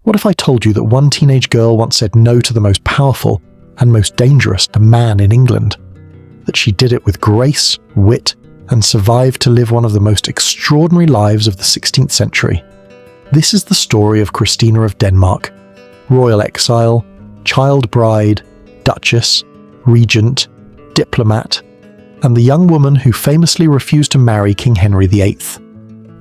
What if I told you that one teenage girl once said no to the most powerful and most dangerous man in England? That she did it with grace, wit, and survived to live one of the most extraordinary lives of the 16th century. This is the story of Christina of Denmark, royal exile, child bride, duchess, regent, diplomat, and the young woman who famously refused to marry King Henry VIII.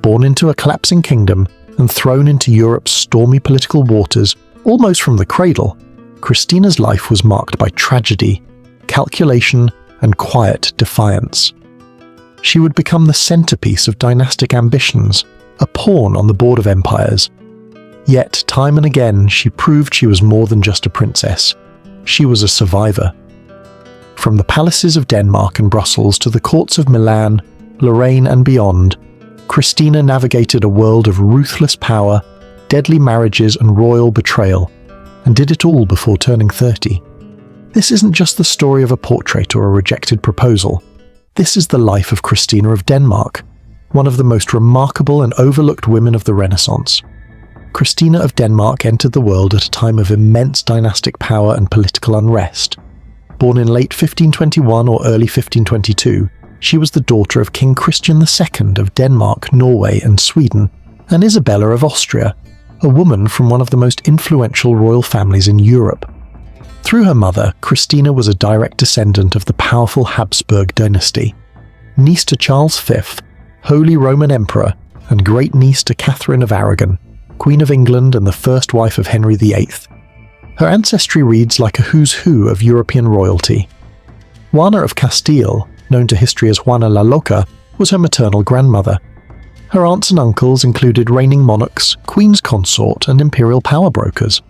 Born into a collapsing kingdom and thrown into Europe's stormy political waters almost from the cradle, Christina's life was marked by tragedy, calculation, and quiet defiance. She would become the centerpiece of dynastic ambitions, a pawn on the board of empires. Yet, time and again, she proved she was more than just a princess. She was a survivor. From the palaces of Denmark and Brussels to the courts of Milan, Lorraine, and beyond, Christina navigated a world of ruthless power, deadly marriages, and royal betrayal, and did it all before turning 30. This isn't just the story of a portrait or a rejected proposal. This is the life of Christina of Denmark, one of the most remarkable and overlooked women of the Renaissance. Christina of Denmark entered the world at a time of immense dynastic power and political unrest. Born in late 1521 or early 1522, she was the daughter of King Christian II of Denmark, Norway, and Sweden, and Isabella of Austria, a woman from one of the most influential royal families in Europe. Through her mother, Christina was a direct descendant of the powerful Habsburg dynasty. Niece to Charles V, Holy Roman Emperor, and great-niece to Catherine of Aragon, Queen of England and the first wife of Henry VIII. Her ancestry reads like a who's who of European royalty. Juana of Castile, known to history as Juana la Loca, was her maternal grandmother. Her aunts and uncles included reigning monarchs, queen's consort, and imperial power brokers.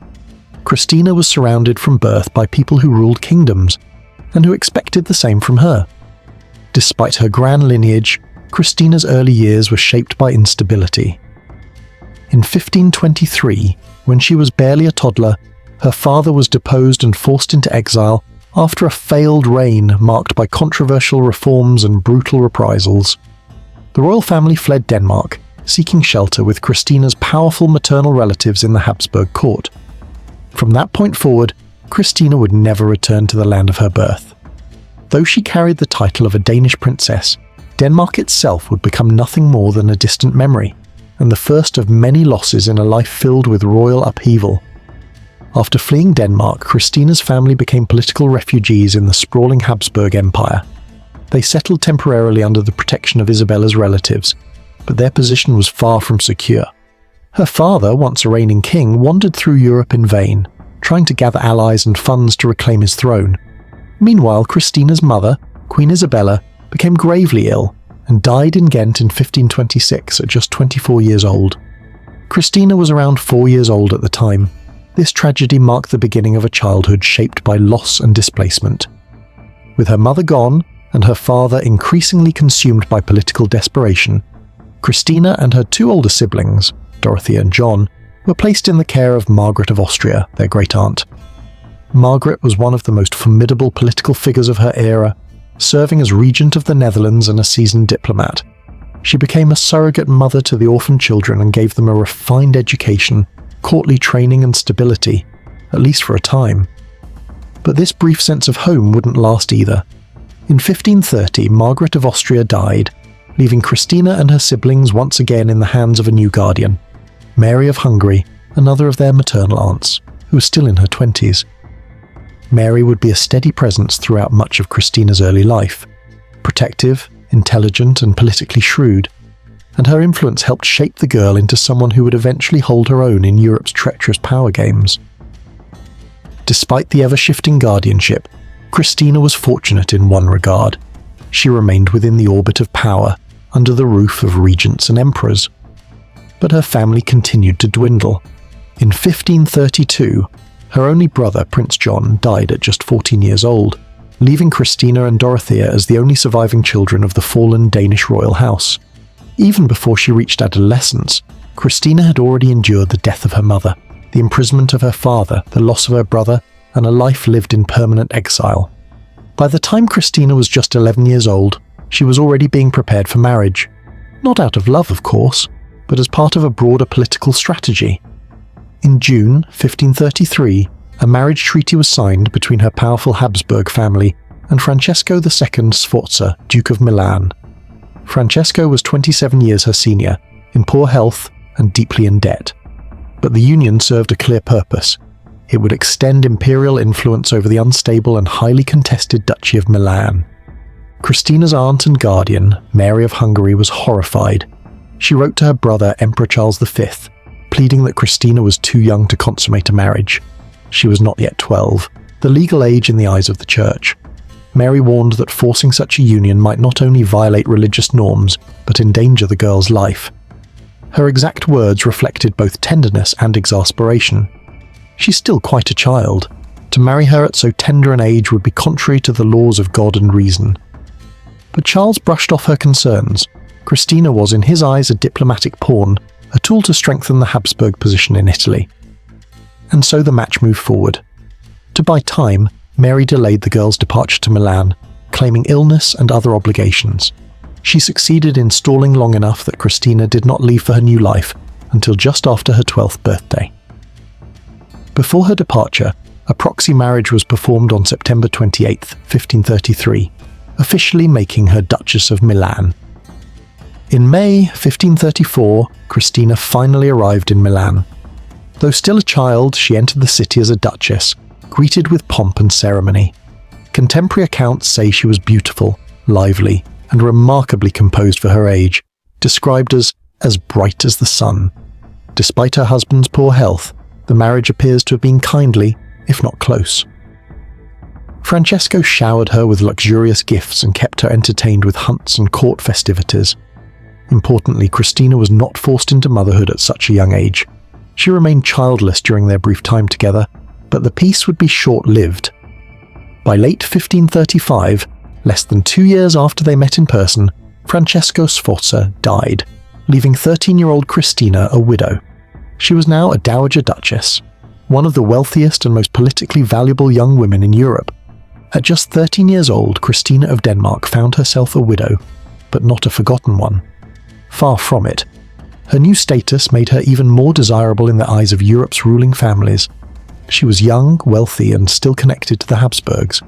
Christina was surrounded from birth by people who ruled kingdoms, and who expected the same from her. Despite her grand lineage, Christina's early years were shaped by instability. In 1523, when she was barely a toddler, her father was deposed and forced into exile after a failed reign marked by controversial reforms and brutal reprisals. The royal family fled Denmark, seeking shelter with Christina's powerful maternal relatives in the Habsburg court. From that point forward, Christina would never return to the land of her birth. Though she carried the title of a Danish princess, Denmark itself would become nothing more than a distant memory, and the first of many losses in a life filled with royal upheaval. After fleeing Denmark, Christina's family became political refugees in the sprawling Habsburg Empire. They settled temporarily under the protection of Isabella's relatives, but their position was far from secure. Her father, once a reigning king, wandered through Europe in vain, trying to gather allies and funds to reclaim his throne. Meanwhile, Christina's mother, Queen Isabella, became gravely ill and died in Ghent in 1526 at just 24 years old. Christina was around 4 years old at the time. This tragedy marked the beginning of a childhood shaped by loss and displacement. With her mother gone and her father increasingly consumed by political desperation, Christina and her 2 older siblings, Dorothy and John, were placed in the care of Margaret of Austria, their great-aunt. Margaret was one of the most formidable political figures of her era, serving as regent of the Netherlands and a seasoned diplomat. She became a surrogate mother to the orphan children and gave them a refined education, courtly training and stability, at least for a time. But this brief sense of home wouldn't last either. In 1530, Margaret of Austria died, leaving Christina and her siblings once again in the hands of a new guardian, Mary of Hungary, another of their maternal aunts, who was still in her 20s. Mary would be a steady presence throughout much of Christina's early life, protective, intelligent, and politically shrewd, and her influence helped shape the girl into someone who would eventually hold her own in Europe's treacherous power games. Despite the ever-shifting guardianship, Christina was fortunate in one regard. She remained within the orbit of power, under the roof of regents and emperors. But her family continued to dwindle. In 1532, her only brother, Prince John, died at just 14 years old, leaving Christina and Dorothea as the only surviving children of the fallen Danish royal house. Even before she reached adolescence, Christina had already endured the death of her mother, the imprisonment of her father, the loss of her brother, and a life lived in permanent exile. By the time Christina was just 11 years old, she was already being prepared for marriage. Not out of love, of course, but as part of a broader political strategy. In June 1533, a marriage treaty was signed between her powerful Habsburg family and Francesco II Sforza, Duke of Milan. Francesco was 27 years her senior, in poor health and deeply in debt. But the union served a clear purpose. It would extend imperial influence over the unstable and highly contested Duchy of Milan. Christina's aunt and guardian, Mary of Hungary, was horrified. She wrote to her brother, Emperor Charles V, pleading that Christina was too young to consummate a marriage. She was not yet 12, the legal age in the eyes of the Church. Mary warned that forcing such a union might not only violate religious norms, but endanger the girl's life. Her exact words reflected both tenderness and exasperation. She's still quite a child. To marry her at so tender an age would be contrary to the laws of God and reason. But Charles brushed off her concerns. Christina was, in his eyes, a diplomatic pawn, a tool to strengthen the Habsburg position in Italy. And so the match moved forward. To buy time, Mary delayed the girl's departure to Milan, claiming illness and other obligations. She succeeded in stalling long enough that Christina did not leave for her new life until just after her 12th birthday. Before her departure, a proxy marriage was performed on September 28, 1533, officially making her Duchess of Milan. In May 1534, Christina finally arrived in Milan. Though still a child, she entered the city as a duchess, greeted with pomp and ceremony. Contemporary accounts say she was beautiful, lively, and remarkably composed for her age, described as bright as the sun. Despite her husband's poor health, the marriage appears to have been kindly, if not close. Francesco showered her with luxurious gifts and kept her entertained with hunts and court festivities. Importantly, Christina was not forced into motherhood at such a young age. She remained childless during their brief time together, but the peace would be short-lived. By late 1535, less than 2 years after they met in person, Francesco Sforza died, leaving 13-year-old Christina a widow. She was now a dowager duchess, one of the wealthiest and most politically valuable young women in Europe. At just 13 years old, Christina of Denmark found herself a widow, but not a forgotten one. Far from it. Her new status made her even more desirable in the eyes of Europe's ruling families. She was young, wealthy, and still connected to the Habsburgs.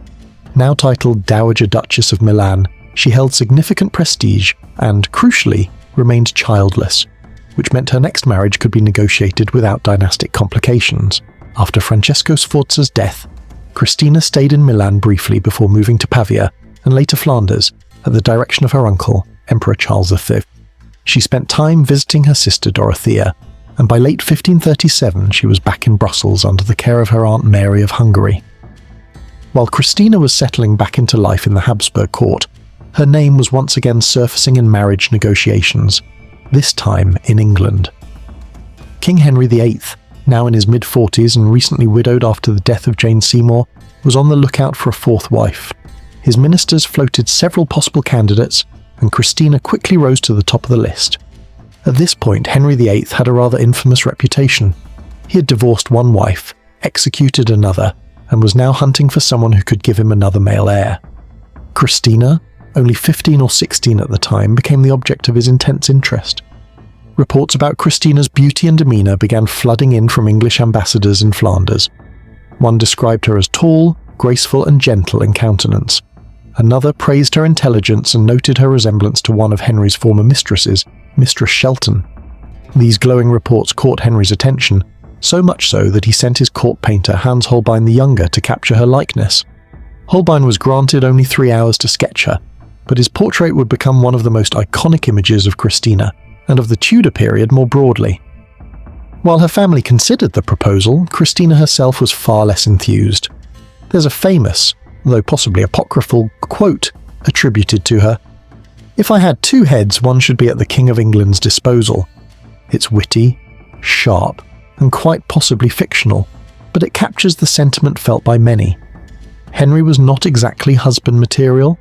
Now titled Dowager Duchess of Milan, she held significant prestige and, crucially, remained childless, which meant her next marriage could be negotiated without dynastic complications. After Francesco Sforza's death, Christina stayed in Milan briefly before moving to Pavia and later Flanders at the direction of her uncle, Emperor Charles V. She spent time visiting her sister Dorothea, and by late 1537 she was back in Brussels under the care of her Aunt Mary of Hungary. While Christina was settling back into life in the Habsburg court, her name was once again surfacing in marriage negotiations, this time in England. King Henry VIII, now in his mid-40s and recently widowed after the death of Jane Seymour, was on the lookout for a fourth wife. His ministers floated several possible candidates, and Christina quickly rose to the top of the list. At this point, Henry VIII had a rather infamous reputation. He had divorced one wife, executed another, and was now hunting for someone who could give him another male heir. Christina, only 15 or 16 at the time, became the object of his intense interest. Reports about Christina's beauty and demeanour began flooding in from English ambassadors in Flanders. One described her as tall, graceful and gentle in countenance. Another praised her intelligence and noted her resemblance to one of Henry's former mistresses, Mistress Shelton. These glowing reports caught Henry's attention, so much so that he sent his court painter Hans Holbein the Younger to capture her likeness. Holbein was granted only 3 hours to sketch her, but his portrait would become one of the most iconic images of Christina, and of the Tudor period more broadly. While her family considered the proposal, Christina herself was far less enthused. There's a famous, though possibly apocryphal, quote attributed to her: "If I had 2 heads, one should be at the King of England's disposal." It's witty, sharp, and quite possibly fictional, but it captures the sentiment felt by many. Henry was not exactly husband material.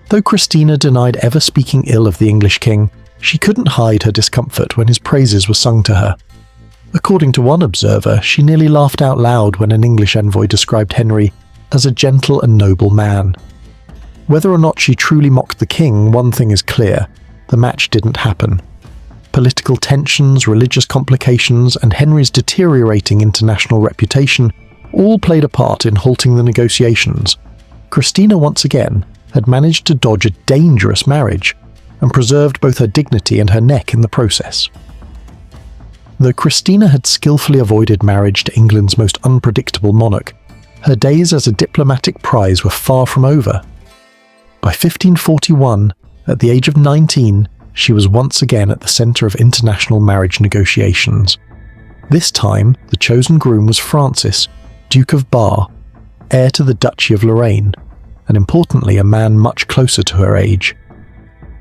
Though Christina denied ever speaking ill of the English king, she couldn't hide her discomfort when his praises were sung to her. According to one observer, she nearly laughed out loud when an English envoy described Henry as a gentle and noble man. Whether or not she truly mocked the king, one thing is clear: the match didn't happen. Political tensions, religious complications, and Henry's deteriorating international reputation all played a part in halting the negotiations. Christina once again had managed to dodge a dangerous marriage and preserved both her dignity and her neck in the process. Though Christina had skillfully avoided marriage to England's most unpredictable monarch, her days as a diplomatic prize were far from over. By 1541, at the age of 19, she was once again at the centre of international marriage negotiations. This time, the chosen groom was Francis, Duke of Bar, heir to the Duchy of Lorraine, and importantly a man much closer to her age.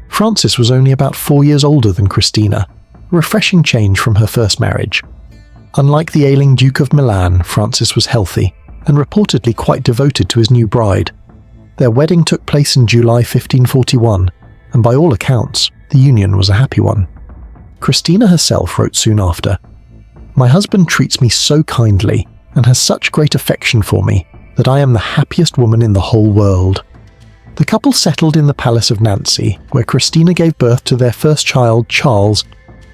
Francis was only about 4 years older than Christina, a refreshing change from her first marriage. Unlike the ailing Duke of Milan, Francis was healthy and reportedly quite devoted to his new bride. Their wedding took place in July 1541, and by all accounts, the union was a happy one. Christina herself wrote soon after, "My husband treats me so kindly and has such great affection for me that I am the happiest woman in the whole world." The couple settled in the Palace of Nancy, where Christina gave birth to their first child, Charles,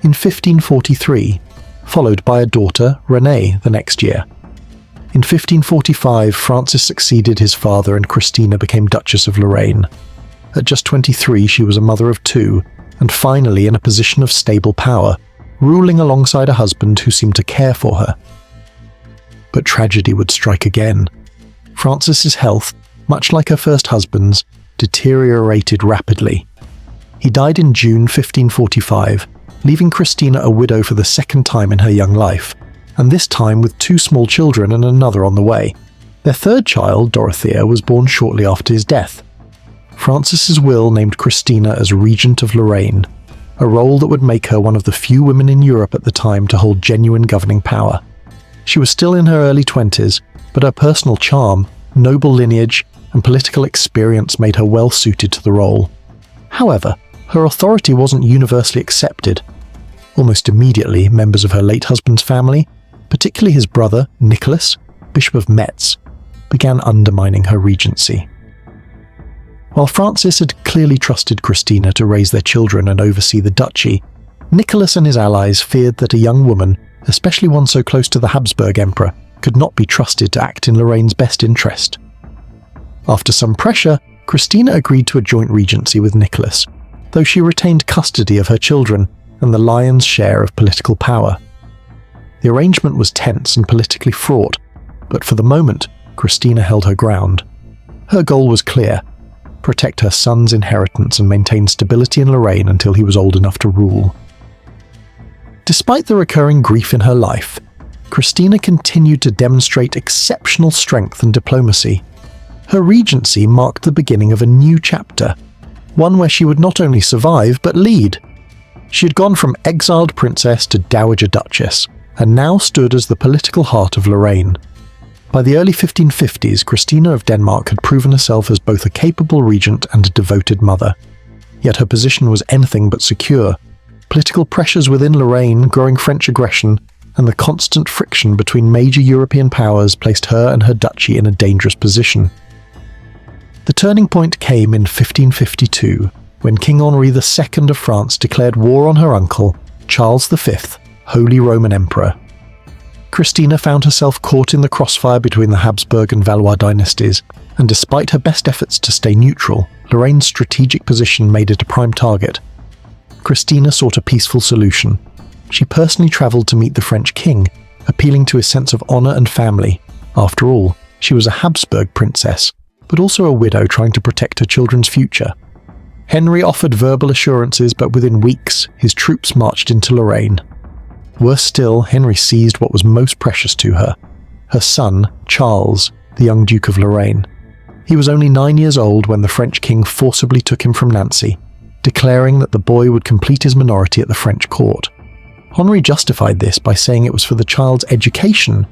in 1543, followed by a daughter, Renee, the next year. In 1545, Francis succeeded his father and Christina became Duchess of Lorraine. At just 23, she was a mother of 2, and finally in a position of stable power, ruling alongside a husband who seemed to care for her. But tragedy would strike again. Francis's health, much like her first husband's, deteriorated rapidly. He died in June 1545, leaving Christina a widow for the second time in her young life, and this time with 2 small children and another on the way. Their third child, Dorothea, was born shortly after his death. Francis's will named Christina as regent of Lorraine, a role that would make her one of the few women in Europe at the time to hold genuine governing power. She was still in her early 20s, but her personal charm, noble lineage, and political experience made her well suited to the role. However, her authority wasn't universally accepted. Almost immediately, members of her late husband's family, particularly his brother, Nicholas, Bishop of Metz, began undermining her regency. While Francis had clearly trusted Christina to raise their children and oversee the duchy, Nicholas and his allies feared that a young woman, especially one so close to the Habsburg Emperor, could not be trusted to act in Lorraine's best interest. After some pressure, Christina agreed to a joint regency with Nicholas, though she retained custody of her children and the lion's share of political power. The arrangement was tense and politically fraught, but for the moment, Christina held her ground. Her goal was clear: protect her son's inheritance and maintain stability in Lorraine until he was old enough to rule. Despite the recurring grief in her life, Christina continued to demonstrate exceptional strength and diplomacy. Her regency marked the beginning of a new chapter, one where she would not only survive but lead. She had gone from exiled princess to dowager duchess, and now stood as the political heart of Lorraine. By the early 1550s, Christina of Denmark had proven herself as both a capable regent and a devoted mother. Yet her position was anything but secure. Political pressures within Lorraine, growing French aggression, and the constant friction between major European powers placed her and her duchy in a dangerous position. The turning point came in 1552, when King Henry II of France declared war on her uncle, Charles V, Holy Roman Emperor. Christina found herself caught in the crossfire between the Habsburg and Valois dynasties, and despite her best efforts to stay neutral, Lorraine's strategic position made it a prime target. Christina sought a peaceful solution. She personally travelled to meet the French king, appealing to his sense of honour and family. After all, she was a Habsburg princess, but also a widow trying to protect her children's future. Henry offered verbal assurances, but within weeks, his troops marched into Lorraine. Worse still, Henry seized what was most precious to her: her son, Charles, the young Duke of Lorraine. He was only 9 years old when the French king forcibly took him from Nancy, declaring that the boy would complete his minority at the French court. Henry justified this by saying it was for the child's education,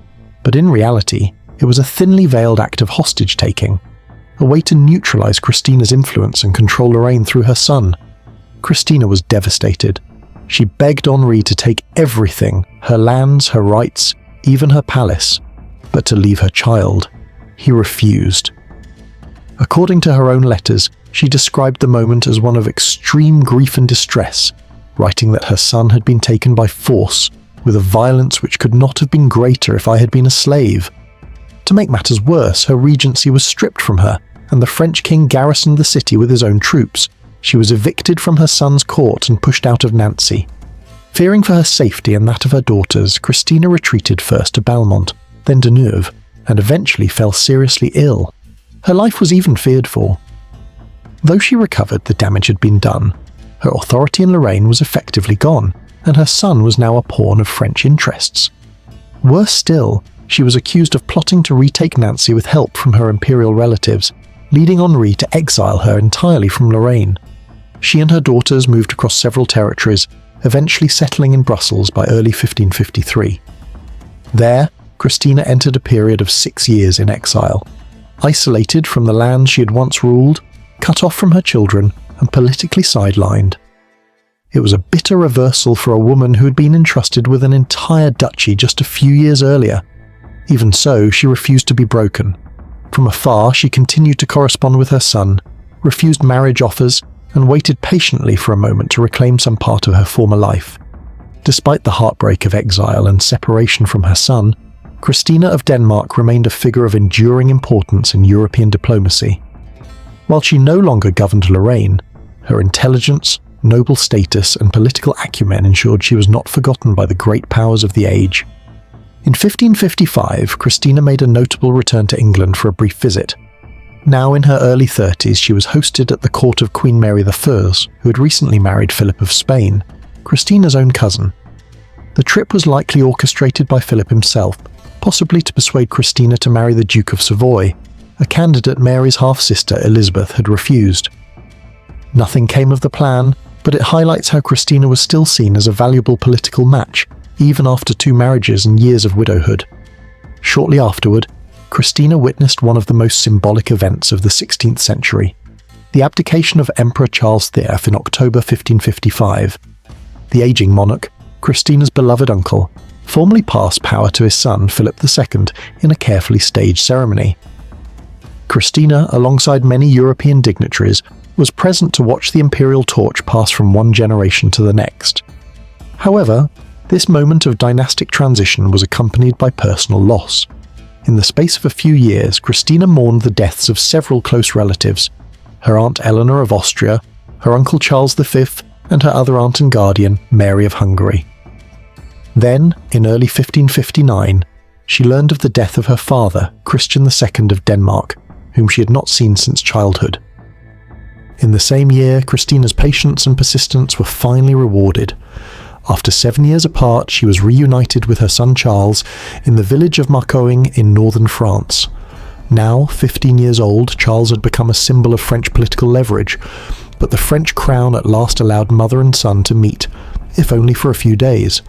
but in reality, it was a thinly veiled act of hostage-taking, a way to neutralize Christina's influence and control Lorraine through her son. Christina was devastated. She begged Henri to take everything, her lands, her rights, even her palace, but to leave her child. He refused. According to her own letters, she described the moment as one of extreme grief and distress, writing that her son had been taken by force, with a violence which could not have been greater if I had been a slave. To make matters worse, her regency was stripped from her, and the French king garrisoned the city with his own troops. She was evicted from her son's court and pushed out of Nancy. Fearing for her safety and that of her daughters, Christina retreated first to Balmont, then de Neuve, and eventually fell seriously ill. Her life was even feared for. Though she recovered, the damage had been done. Her authority in Lorraine was effectively gone, and her son was now a pawn of French interests. Worse still, she was accused of plotting to retake Nancy with help from her imperial relatives, leading Henri to exile her entirely from Lorraine. She and her daughters moved across several territories, eventually settling in Brussels by early 1553. There, Christina entered a period of 6 years in exile, isolated from the land she had once ruled, cut off from her children, and politically sidelined. It was a bitter reversal for a woman who had been entrusted with an entire duchy just a few years earlier. Even so, she refused to be broken. From afar, she continued to correspond with her son, refused marriage offers, and waited patiently for a moment to reclaim some part of her former life. Despite the heartbreak of exile and separation from her son, Christina of Denmark remained a figure of enduring importance in European diplomacy. While she no longer governed Lorraine, her intelligence, noble status, and political acumen ensured she was not forgotten by the great powers of the age. In 1555, Christina made a notable return to England for a brief visit. Now in her early 30s, she was hosted at the court of Queen Mary I, who had recently married Philip of Spain, Christina's own cousin. The trip was likely orchestrated by Philip himself, possibly to persuade Christina to marry the Duke of Savoy, a candidate Mary's half-sister Elizabeth had refused. Nothing came of the plan, but it highlights how Christina was still seen as a valuable political match, even after 2 marriages and years of widowhood. Shortly afterward, Christina witnessed one of the most symbolic events of the 16th century, the abdication of Emperor Charles V in October 1555. The aging monarch, Christina's beloved uncle, formally passed power to his son Philip II in a carefully staged ceremony. Christina, alongside many European dignitaries, was present to watch the imperial torch pass from one generation to the next. However, this moment of dynastic transition was accompanied by personal loss. In the space of a few years, Christina mourned the deaths of several close relatives: her Aunt Eleanor of Austria, her uncle Charles V, and her other aunt and guardian, Mary of Hungary. Then, in early 1559, she learned of the death of her father, Christian II of Denmark, whom she had not seen since childhood. In the same year, Christina's patience and persistence were finally rewarded. After 7 years apart, she was reunited with her son Charles in the village of Marcoing in northern France. Now, 15 years old, Charles had become a symbol of French political leverage, but the French crown at last allowed mother and son to meet, if only for a few days.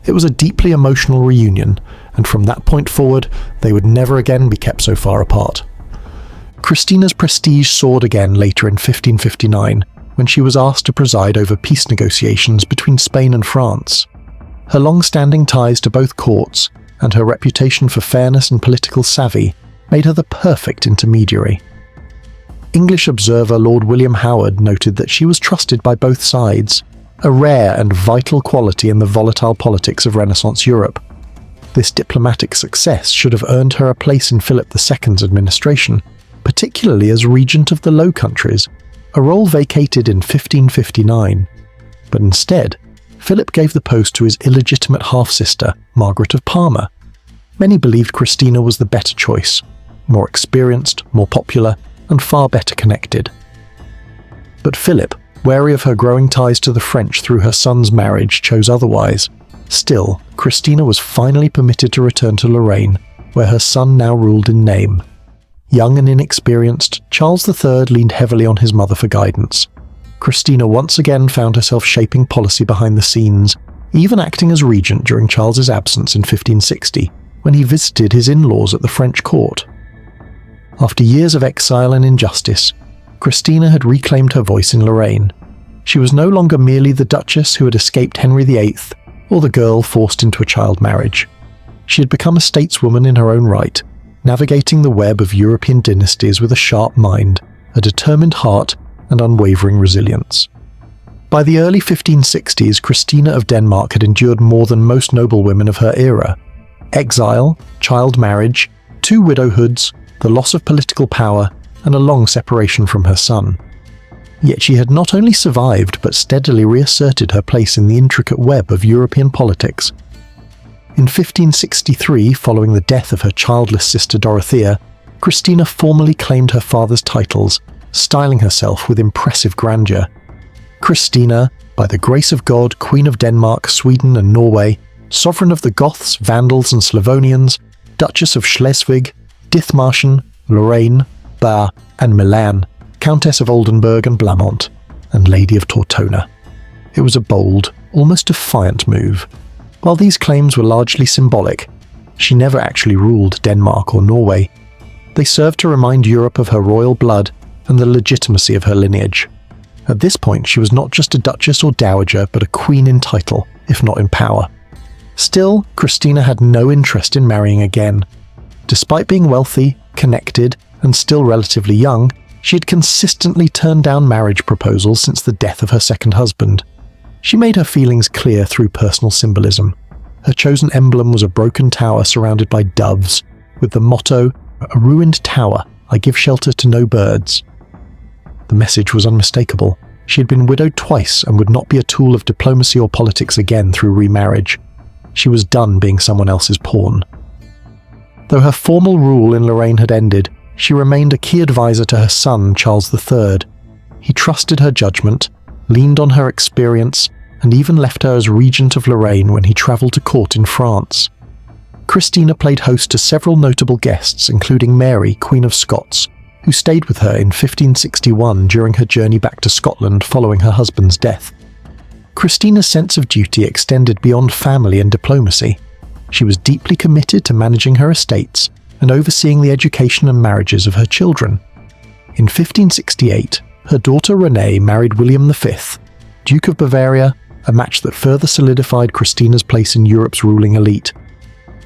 It was a deeply emotional reunion, and from that point forward, they would never again be kept so far apart. Christina's prestige soared again later in 1559, when she was asked to preside over peace negotiations between Spain and France. Her long-standing ties to both courts and her reputation for fairness and political savvy made her the perfect intermediary. English observer Lord William Howard noted that she was trusted by both sides, a rare and vital quality in the volatile politics of Renaissance Europe. This diplomatic success should have earned her a place in Philip II's administration, particularly as regent of the Low Countries, a role vacated in 1559. But instead, Philip gave the post to his illegitimate half-sister, Margaret of Parma. Many believed Christina was the better choice, more experienced, more popular, and far better connected. But Philip, wary of her growing ties to the French through her son's marriage, chose otherwise. Still, Christina was finally permitted to return to Lorraine, where her son now ruled in name. Young and inexperienced, Charles III leaned heavily on his mother for guidance. Christina once again found herself shaping policy behind the scenes, even acting as regent during Charles's absence in 1560, when he visited his in-laws at the French court. After years of exile and injustice, Christina had reclaimed her voice in Lorraine. She was no longer merely the duchess who had escaped Henry VIII, or the girl forced into a child marriage. She had become a stateswoman in her own right, navigating the web of European dynasties with a sharp mind, a determined heart, and unwavering resilience. By the early 1560s, Christina of Denmark had endured more than most noblewomen of her era: exile, child marriage, 2 widowhoods, the loss of political power, and a long separation from her son. Yet she had not only survived but steadily reasserted her place in the intricate web of European politics. In 1563, following the death of her childless sister Dorothea, Christina formally claimed her father's titles, styling herself with impressive grandeur. Christina, by the grace of God, Queen of Denmark, Sweden and Norway, sovereign of the Goths, Vandals and Slavonians, Duchess of Schleswig, Dithmarschen, Lorraine, Bar and Milan, Countess of Oldenburg and Blamont, and Lady of Tortona. It was a bold, almost defiant move. While these claims were largely symbolic, she never actually ruled Denmark or Norway. They served to remind Europe of her royal blood and the legitimacy of her lineage. At this point, she was not just a duchess or dowager, but a queen in title, if not in power. Still, Christina had no interest in marrying again. Despite being wealthy, connected, and still relatively young, she had consistently turned down marriage proposals since the death of her second husband. She made her feelings clear through personal symbolism. Her chosen emblem was a broken tower surrounded by doves, with the motto, "A ruined tower, I give shelter to no birds." The message was unmistakable. She had been widowed twice and would not be a tool of diplomacy or politics again through remarriage. She was done being someone else's pawn. Though her formal rule in Lorraine had ended, she remained a key advisor to her son, Charles III. He trusted her judgment, leaned on her experience, and even left her as regent of Lorraine when he travelled to court in France. Christina played host to several notable guests, including Mary, Queen of Scots, who stayed with her in 1561 during her journey back to Scotland following her husband's death. Christina's sense of duty extended beyond family and diplomacy. She was deeply committed to managing her estates and overseeing the education and marriages of her children. In 1568, her daughter Renee married William V, Duke of Bavaria, a match that further solidified Christina's place in Europe's ruling elite.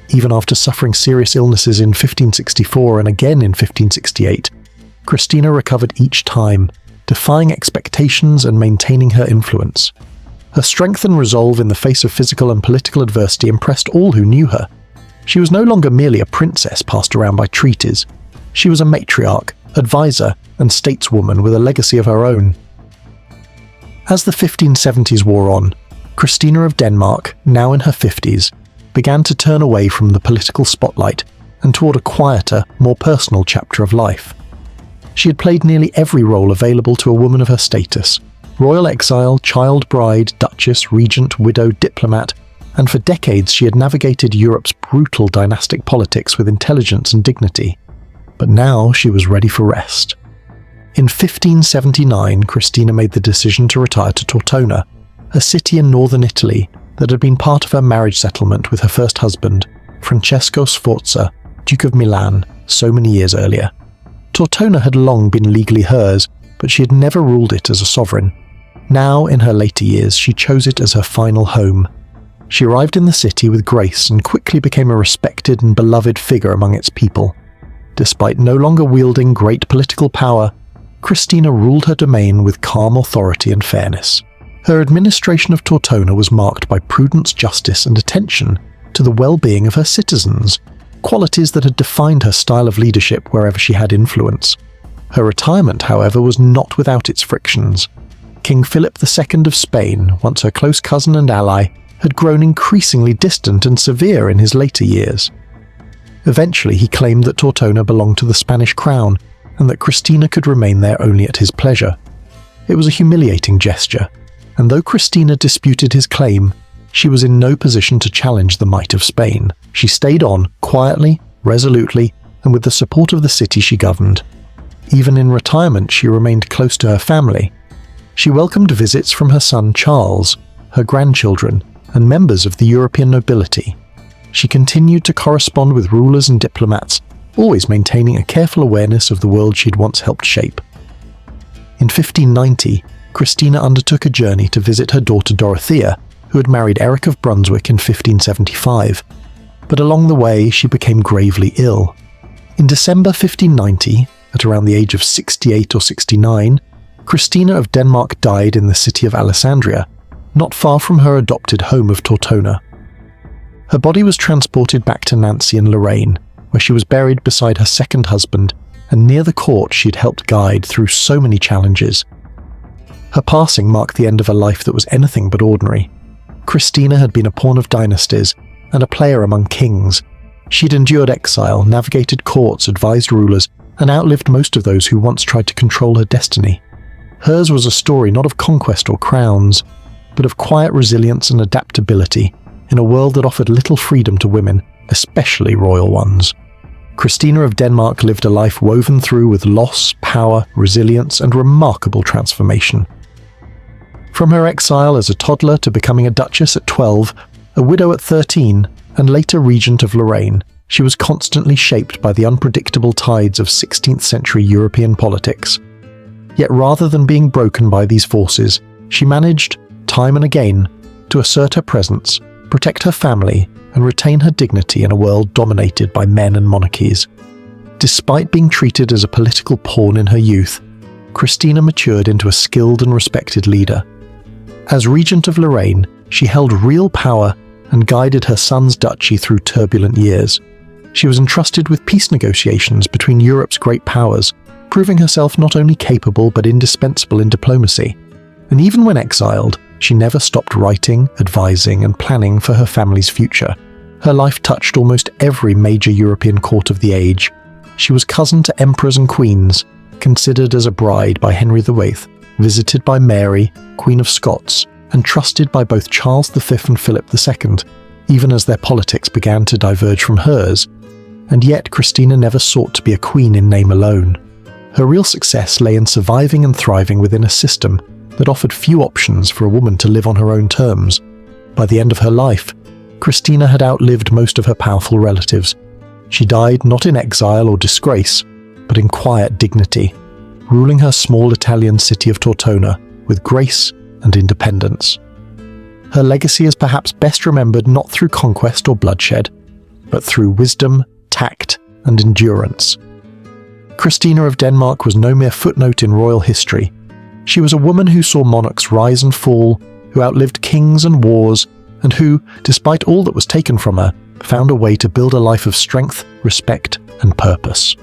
Even after suffering serious illnesses in 1564 and again in 1568, Christina recovered each time, defying expectations and maintaining her influence. Her strength and resolve in the face of physical and political adversity impressed all who knew her. She was no longer merely a princess passed around by treaties. She was a matriarch, advisor, and stateswoman with a legacy of her own. As the 1570s wore on, Christina of Denmark, now in her 50s, began to turn away from the political spotlight and toward a quieter, more personal chapter of life. She had played nearly every role available to a woman of her status: royal exile, child bride, duchess, regent, widow, diplomat, and for decades she had navigated Europe's brutal dynastic politics with intelligence and dignity. But now she was ready for rest. In 1579, Christina made the decision to retire to Tortona, a city in northern Italy that had been part of her marriage settlement with her first husband, Francesco Sforza, Duke of Milan, so many years earlier. Tortona had long been legally hers, but she had never ruled it as a sovereign. Now, in her later years, she chose it as her final home. She arrived in the city with grace and quickly became a respected and beloved figure among its people. Despite no longer wielding great political power, Christina ruled her domain with calm authority and fairness. Her administration of Tortona was marked by prudence, justice, and attention to the well-being of her citizens, qualities that had defined her style of leadership wherever she had influence. Her retirement, however, was not without its frictions. King Philip II of Spain, once her close cousin and ally, had grown increasingly distant and severe in his later years. Eventually, he claimed that Tortona belonged to the Spanish crown and that Christina could remain there only at his pleasure. It was a humiliating gesture, and though Christina disputed his claim, she was in no position to challenge the might of Spain. She stayed on, quietly, resolutely, and with the support of the city she governed. Even in retirement, she remained close to her family. She welcomed visits from her son Charles, her grandchildren, and members of the European nobility. She continued to correspond with rulers and diplomats, always maintaining a careful awareness of the world she'd once helped shape. In 1590, Christina undertook a journey to visit her daughter Dorothea, who had married Eric of Brunswick in 1575. But along the way, she became gravely ill. In December 1590, at around the age of 68 or 69, Christina of Denmark died in the city of Alessandria, not far from her adopted home of Tortona. Her body was transported back to Nancy in Lorraine, where she was buried beside her second husband and near the court she had helped guide through so many challenges. Her passing marked the end of a life that was anything but ordinary. Christina had been a pawn of dynasties and a player among kings. She'd endured exile, navigated courts, advised rulers, and outlived most of those who once tried to control her destiny. Hers was a story not of conquest or crowns, but of quiet resilience and adaptability in a world that offered little freedom to women, especially royal ones. Christina of Denmark lived a life woven through with loss, power, resilience, and remarkable transformation. From her exile as a toddler to becoming a duchess at 12, a widow at 13, and later regent of Lorraine, she was constantly shaped by the unpredictable tides of 16th century European politics. Yet rather than being broken by these forces, she managed, time and again, to assert her presence, protect her family, and retain her dignity in a world dominated by men and monarchies. Despite being treated as a political pawn in her youth, Christina matured into a skilled and respected leader. As regent of Lorraine, she held real power and guided her son's duchy through turbulent years. She was entrusted with peace negotiations between Europe's great powers, proving herself not only capable but indispensable in diplomacy. And even when exiled, she never stopped writing, advising, and planning for her family's future. Her life touched almost every major European court of the age. She was cousin to emperors and queens, considered as a bride by Henry VIII, visited by Mary, Queen of Scots, and trusted by both Charles V and Philip II, even as their politics began to diverge from hers. And yet Christina never sought to be a queen in name alone. Her real success lay in surviving and thriving within a system that offered few options for a woman to live on her own terms. By the end of her life, Christina had outlived most of her powerful relatives. She died not in exile or disgrace, but in quiet dignity, ruling her small Italian city of Tortona with grace and independence. Her legacy is perhaps best remembered not through conquest or bloodshed, but through wisdom, tact, and endurance. Christina of Denmark was no mere footnote in royal history. She was a woman who saw monarchs rise and fall, who outlived kings and wars, and who, despite all that was taken from her, found a way to build a life of strength, respect, and purpose.